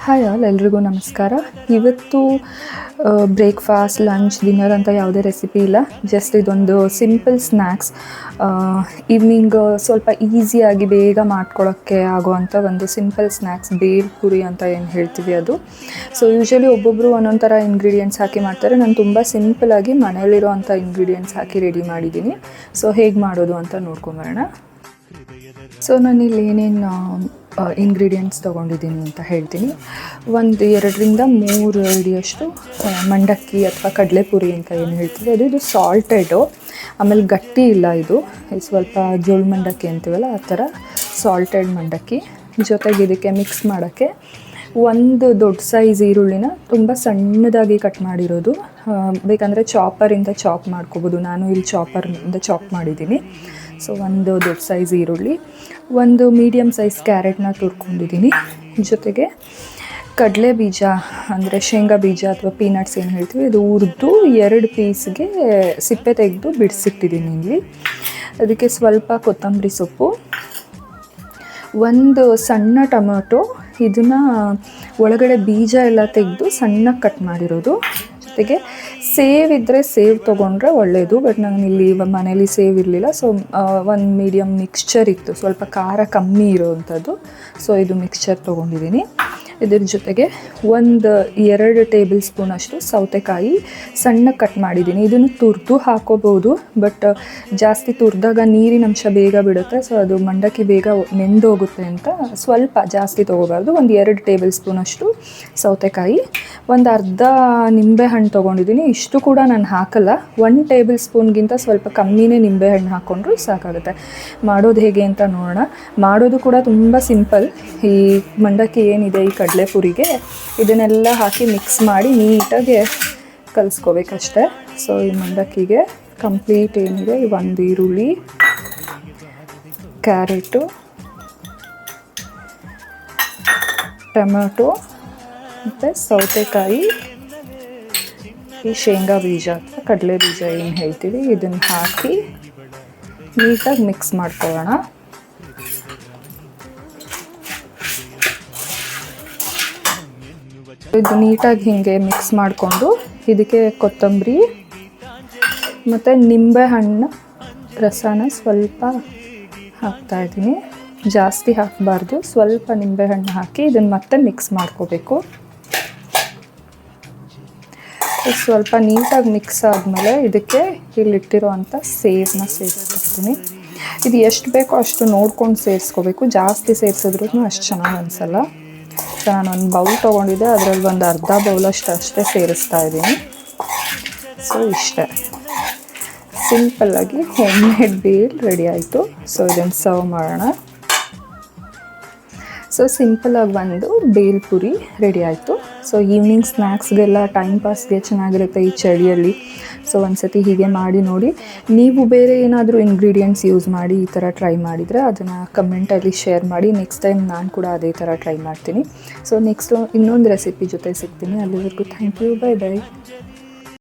Hi all, ಎಲ್ರಿಗೂ ನಮಸ್ಕಾರ. ಇವತ್ತು ಬ್ರೇಕ್ಫಾಸ್ಟ್, ಲಂಚ್, ಡಿನ್ನರ್ ಅಂತ ಯಾವುದೇ ರೆಸಿಪಿ ಇಲ್ಲ. ಜಸ್ಟ್ ಇದೊಂದು ಸಿಂಪಲ್ ಸ್ನ್ಯಾಕ್ಸ್. ಈವ್ನಿಂಗ್ ಸ್ವಲ್ಪ ಈಸಿಯಾಗಿ ಬೇಗ ಮಾಡ್ಕೊಳ್ಳೋಕ್ಕೆ ಆಗುವಂಥ ಒಂದು ಸಿಂಪಲ್ ಸ್ನ್ಯಾಕ್ಸ್, ಬೇಲ್ ಪುರಿ ಅಂತ ಏನು ಹೇಳ್ತೀವಿ ಅದು. ಸೊ ಯೂಶ್ವಲಿ ಒಬ್ಬೊಬ್ಬರು ಒಂದೊಂದು ಥರ ಇಂಗ್ರೀಡಿಯೆಂಟ್ಸ್ ಹಾಕಿ ಮಾಡ್ತಾರೆ. ನಾನು ತುಂಬ ಸಿಂಪಲಾಗಿ ಮನೆಯಲ್ಲಿರೋ ಅಂಥ ಇಂಗ್ರೀಡಿಯೆಂಟ್ಸ್ ಹಾಕಿ ರೆಡಿ ಮಾಡಿದ್ದೀನಿ. ಸೊ ಹೇಗೆ ಮಾಡೋದು ಅಂತ ನೋಡ್ಕೊಂಬರೋಣ. ಸೊ ನಾನಿಲ್ಲಿ ಏನೇನು ಇಂಗ್ರೀಡಿಯೆಂಟ್ಸ್ ತೊಗೊಂಡಿದ್ದೀನಿ ಅಂತ ಹೇಳ್ತೀನಿ. 2-3 ಹಿಡಿಯಷ್ಟು ಮಂಡಕ್ಕಿ ಅಥವಾ ಕಡಲೆಪುರಿ ಅಂತ ಏನು ಹೇಳ್ತೀವಿ ಇದು ಸಾಲ್ಟೆಡು. ಆಮೇಲೆ ಗಟ್ಟಿ ಇಲ್ಲ, ಇದು ಸ್ವಲ್ಪ ಜೋಳ ಮಂಡಕ್ಕಿ ಅಂತೀವಲ್ಲ ಆ ಥರ ಸಾಲ್ಟೆಡ್ ಮಂಡಕ್ಕಿ. ಜೊತೆಗೆ ಇದಕ್ಕೆ ಮಿಕ್ಸ್ ಮಾಡೋಕ್ಕೆ ಒಂದು ದೊಡ್ಡ ಸೈಜ್ ಈರುಳ್ಳಿನ ತುಂಬ ಸಣ್ಣದಾಗಿ ಕಟ್ ಮಾಡಿರೋದು. ಬೇಕಂದರೆ ಚಾಪರಿಂದ ಚಾಪ್ ಮಾಡ್ಕೋಬೋದು. ನಾನು ಇಲ್ಲಿ ಚಾಪರಿಂದ ಚಾಪ್ ಮಾಡಿದ್ದೀನಿ. ಸೊ ಒಂದು ದೊಡ್ಡ ಸೈಜ್ ಈರುಳ್ಳಿ, ಒಂದು ಮೀಡಿಯಮ್ ಸೈಜ್ ಕ್ಯಾರೆಟ್ನ ತುರ್ಕೊಂಡಿದ್ದೀನಿ. ಜೊತೆಗೆ ಕಡಲೆ ಬೀಜ ಅಂದರೆ ಶೇಂಗಾ ಬೀಜ ಅಥವಾ ಪೀನಟ್ಸ್ ಏನು ಹೇಳ್ತೀವಿ, ಇದು ಹುರಿದು 2 ಪೀಸ್ಗೆ ಸಿಪ್ಪೆ ತೆಗೆದು ಬಿಡಿಸಿಟ್ಟಿದ್ದೀನಿ ಇಲ್ಲಿ. ಅದಕ್ಕೆ ಸ್ವಲ್ಪ ಕೊತ್ತಂಬರಿ ಸೊಪ್ಪು, ಒಂದು ಸಣ್ಣ ಟೊಮೆಟೊ, ಇದನ್ನು ಒಳಗಡೆ ಬೀಜ ಎಲ್ಲ ತೆಗೆದು ಸಣ್ಣಗೆ ಕಟ್ ಮಾಡಿರೋದು. ಜೊತೆಗೆ ಸೇವ್ ಇದ್ದರೆ ಸೇವ್ ತೊಗೊಂಡ್ರೆ ಒಳ್ಳೆಯದು, ಬಟ್ ನಾನಿಲ್ಲಿ ಮನೇಲಿ ಸೇವ್ ಇರಲಿಲ್ಲ. ಸೊ ಒಂದು ಮೀಡಿಯಮ್ ಮಿಕ್ಸ್ಚರ್ ಇತ್ತು, ಸ್ವಲ್ಪ ಖಾರ ಕಮ್ಮಿ ಇರೋವಂಥದ್ದು. ಸೊ ಇದು ಮಿಕ್ಸ್ಚರ್ ತೊಗೊಂಡಿದ್ದೀನಿ. ಇದ್ರ ಜೊತೆಗೆ 2 ಟೇಬಲ್ ಸ್ಪೂನಷ್ಟು ಸೌತೆಕಾಯಿ ಸಣ್ಣಗೆ ಕಟ್ ಮಾಡಿದ್ದೀನಿ. ಇದನ್ನು ತುರಿದು ಹಾಕೋಬೋದು, ಬಟ್ ಜಾಸ್ತಿ ತುರಿದಾಗ ನೀರಿನ ಅಂಶ ಬೇಗ ಬಿಡುತ್ತೆ. ಸೊ ಅದು ಮಂಡಕ್ಕಿ ಬೇಗ ನೆಂದೋಗುತ್ತೆ ಅಂತ ಸ್ವಲ್ಪ ಜಾಸ್ತಿ ತೊಗೋಬಾರ್ದು. 2 ಟೇಬಲ್ ಸ್ಪೂನಷ್ಟು ಸೌತೆಕಾಯಿ, ಒಂದು ಅರ್ಧ ನಿಂಬೆಹಣ್ಣು ತೊಗೊಂಡಿದ್ದೀನಿ. ಇಷ್ಟು ಕೂಡ ನಾನು ಹಾಕಲ್ಲ, 1 ಟೇಬಲ್ ಸ್ಪೂನ್ಗಿಂತ ಸ್ವಲ್ಪ ಕಮ್ಮಿನೇ ನಿಂಬೆಹಣ್ಣು ಹಾಕ್ಕೊಂಡ್ರು ಸಾಕಾಗುತ್ತೆ. ಮಾಡೋದು ಹೇಗೆ ಅಂತ ನೋಡೋಣ. ಮಾಡೋದು ಕೂಡ ತುಂಬ ಸಿಂಪಲ್. ಈ ಮಂಡಕ್ಕಿ ಏನಿದೆ, ಈ ಕಡಲೆಪುರಿಗೆ ಇದನ್ನೆಲ್ಲ ಹಾಕಿ ಮಿಕ್ಸ್ ಮಾಡಿ ನೀಟಾಗಿ ಕಲಿಸ್ಕೋಬೇಕಷ್ಟೆ. ಸೊ ಈ ಮಂಡಕ್ಕಿಗೆ ಕಂಪ್ಲೀಟ್ ಏನಿದೆ, ಒಂದು ಈರುಳ್ಳಿ, ಕ್ಯಾರೆಟು, ಟೊಮೆಟೊ ಮತ್ತು ಸೌತೆಕಾಯಿ, ಈ ಶೇಂಗಾ ಬೀಜ ಅಥವಾ ಕಡಲೆ ಬೀಜ ಏನು ಹೇಳ್ತೀವಿ, ಇದನ್ನು ಹಾಕಿ ನೀಟಾಗಿ ಮಿಕ್ಸ್ ಮಾಡ್ಕೊಳ್ಳೋಣ. ಇದು ನೀಟಾಗಿ ಹೀಗೆ ಮಿಕ್ಸ್ ಮಾಡಿಕೊಂಡು ಇದಕ್ಕೆ ಕೊತ್ತಂಬರಿ ಮತ್ತು ನಿಂಬೆಹಣ್ಣು ರಸನ ಸ್ವಲ್ಪ ಹಾಕ್ತಾಯಿದ್ದೀನಿ. ಜಾಸ್ತಿ ಹಾಕಬಾರ್ದು, ಸ್ವಲ್ಪ ನಿಂಬೆಹಣ್ಣು ಹಾಕಿ ಇದನ್ನು ಮತ್ತೆ ಮಿಕ್ಸ್ ಮಾಡ್ಕೋಬೇಕು. ಸ್ವಲ್ಪ ನೀಟಾಗಿ ಮಿಕ್ಸ್ ಆದಮೇಲೆ ಇದಕ್ಕೆ ಇಲ್ಲಿಟ್ಟಿರೋ ಅಂಥ ಸೇವನ್ನ ಸೇರಿಸ್ಕೊತೀನಿ. ಇದು ಎಷ್ಟು ಬೇಕೋ ಅಷ್ಟು ನೋಡ್ಕೊಂಡು ಸೇರಿಸ್ಕೋಬೇಕು. ಜಾಸ್ತಿ ಸೇರಿಸಿದ್ರೂ ಅಷ್ಟು ಚೆನ್ನಾಗಿ ಅನಿಸಲ್ಲ. ಸೊ ನಾನೊಂದು ಬೌಲ್ ತೊಗೊಂಡಿದ್ದೆ, ಅದರಲ್ಲಿ ಒಂದು ಅರ್ಧ ಬೌಲಷ್ಟು ಅಷ್ಟೇ ಸೇರಿಸ್ತಾ ಇದ್ದೀನಿ. ಸೊ ಇಷ್ಟೇ ಸಿಂಪಲ್ಲಾಗಿ ಹೋಮ್ ಮೇಡ್ ಬೇಲ್ ರೆಡಿ ಆಯಿತು. ಸೊ ಇದನ್ನು ಸರ್ವ್ ಮಾಡೋಣ. ಸೊ ಸಿಂಪಲಾಗಿ ಒಂದು ಬೇಲ್ ಪುರಿ ರೆಡಿ ಆಯಿತು. ಸೊ ಈವ್ನಿಂಗ್ ಸ್ನ್ಯಾಕ್ಸ್ಗೆಲ್ಲ ಟೈಮ್ ಪಾಸ್ಗೆ ಚೆನ್ನಾಗಿರುತ್ತೆ ಈ ಚಳಿಯಲ್ಲಿ. ಸೊ ಒಂದ್ಸತಿ ಹೀಗೆ ಮಾಡಿ ನೋಡಿ. ನೀವು ಬೇರೆ ಏನಾದರೂ ಇಂಗ್ರೀಡಿಯೆಂಟ್ಸ್ ಯೂಸ್ ಮಾಡಿ ಈ ಥರ ಟ್ರೈ ಮಾಡಿದರೆ ಅದನ್ನು ಕಮೆಂಟಲ್ಲಿ ಶೇರ್ ಮಾಡಿ. ನೆಕ್ಸ್ಟ್ ಟೈಮ್ ನಾನು ಕೂಡ ಅದೇ ಥರ ಟ್ರೈ ಮಾಡ್ತೀನಿ. ಸೊ ನೆಕ್ಸ್ಟು ಇನ್ನೊಂದು ರೆಸಿಪಿ ಜೊತೆ ಸಿಗ್ತೀನಿ. ಅಲ್ಲಿವರೆಗೂ ಥ್ಯಾಂಕ್ ಯು, ಬೈ ಬೈ.